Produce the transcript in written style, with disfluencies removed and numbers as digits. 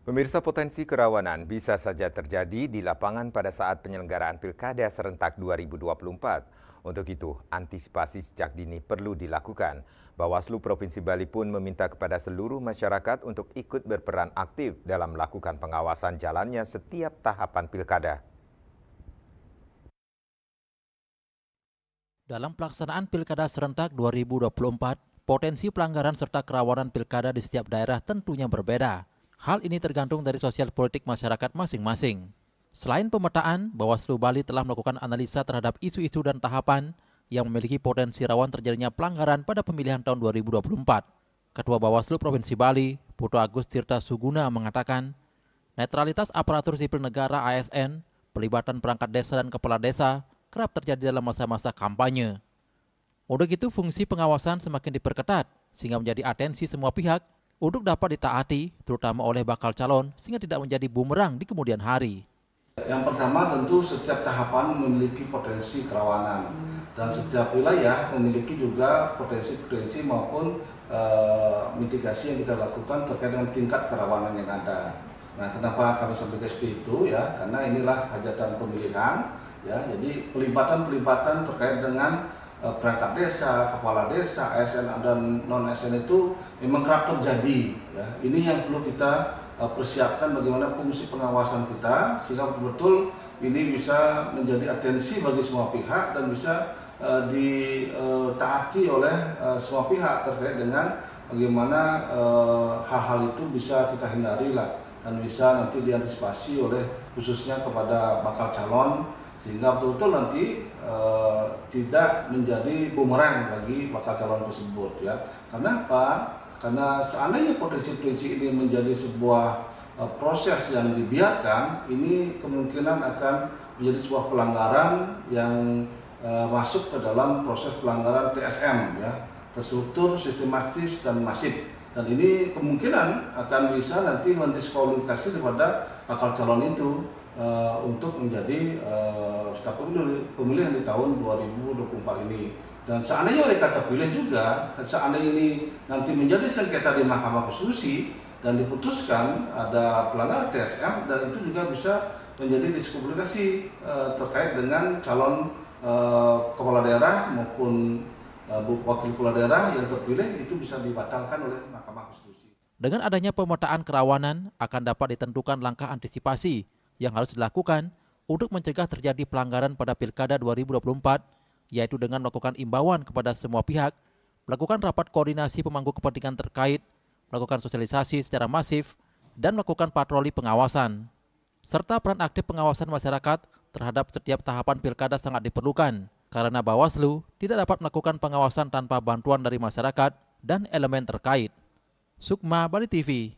Pemirsa, potensi kerawanan bisa saja terjadi di lapangan pada saat penyelenggaraan Pilkada serentak 2024. Untuk itu, antisipasi sejak dini perlu dilakukan. Bawaslu Provinsi Bali pun meminta kepada seluruh masyarakat untuk ikut berperan aktif dalam melakukan pengawasan jalannya setiap tahapan Pilkada. Dalam pelaksanaan Pilkada serentak 2024, potensi pelanggaran serta kerawanan pilkada di setiap daerah tentunya berbeda. Hal ini tergantung dari sosial politik masyarakat masing-masing. Selain pemetaan, Bawaslu Bali telah melakukan analisa terhadap isu-isu dan tahapan yang memiliki potensi rawan terjadinya pelanggaran pada pemilihan tahun 2024. Ketua Bawaslu Provinsi Bali, Putu Agus Tirta Suguna mengatakan, netralitas aparatur sipil negara ASN, pelibatan perangkat desa dan kepala desa kerap terjadi dalam masa-masa kampanye. Untuk itu, fungsi pengawasan semakin diperketat sehingga menjadi atensi semua pihak untuk dapat ditaati, terutama oleh bakal calon, sehingga tidak menjadi bumerang di kemudian hari. Yang pertama tentu setiap tahapan memiliki potensi kerawanan dan setiap wilayah memiliki juga potensi-potensi maupun mitigasi yang kita lakukan terkait dengan tingkat kerawanan yang ada. Nah, kenapa kami sampaikan seperti itu ya? Karena inilah hajatan pemilihan ya. Jadi pelibatan terkait dengan perangkat desa, kepala desa, ASN dan non ASN itu memang kerap terjadi ya. Ini yang perlu kita persiapkan bagaimana fungsi pengawasan kita sehingga betul-betul ini bisa menjadi atensi bagi semua pihak dan bisa ditaati oleh semua pihak terkait dengan bagaimana hal-hal itu bisa kita hindari lah dan bisa nanti diantisipasi oleh khususnya kepada bakal calon sehingga betul-betul nanti tidak menjadi bumerang bagi bakal calon tersebut ya. Karena apa? Karena seandainya potensi-potensi ini menjadi sebuah proses yang dibiarkan, ini kemungkinan akan menjadi sebuah pelanggaran yang masuk ke dalam proses pelanggaran TSM ya, terstruktur, sistematis dan masif. Dan ini kemungkinan akan bisa nanti mendiskualifikasi daripada bakal calon itu untuk menjadi staf pemilihan di tahun 2024 ini. Dan seandainya mereka terpilih juga, seandainya ini nanti menjadi sengketa di Mahkamah Konstitusi dan diputuskan ada pelanggaran TSM, dan itu juga bisa menjadi diskualifikasi terkait dengan calon kepala daerah maupun wakil kepala daerah yang terpilih itu bisa dibatalkan oleh Mahkamah Konstitusi. Dengan adanya pemetaan kerawanan, akan dapat ditentukan langkah antisipasi yang harus dilakukan untuk mencegah terjadi pelanggaran pada Pilkada 2024, yaitu dengan melakukan imbauan kepada semua pihak, melakukan rapat koordinasi pemangku kepentingan terkait, melakukan sosialisasi secara masif, dan melakukan patroli pengawasan. Serta peran aktif pengawasan masyarakat terhadap setiap tahapan Pilkada sangat diperlukan, karena Bawaslu tidak dapat melakukan pengawasan tanpa bantuan dari masyarakat dan elemen terkait. Sukma, Bali TV.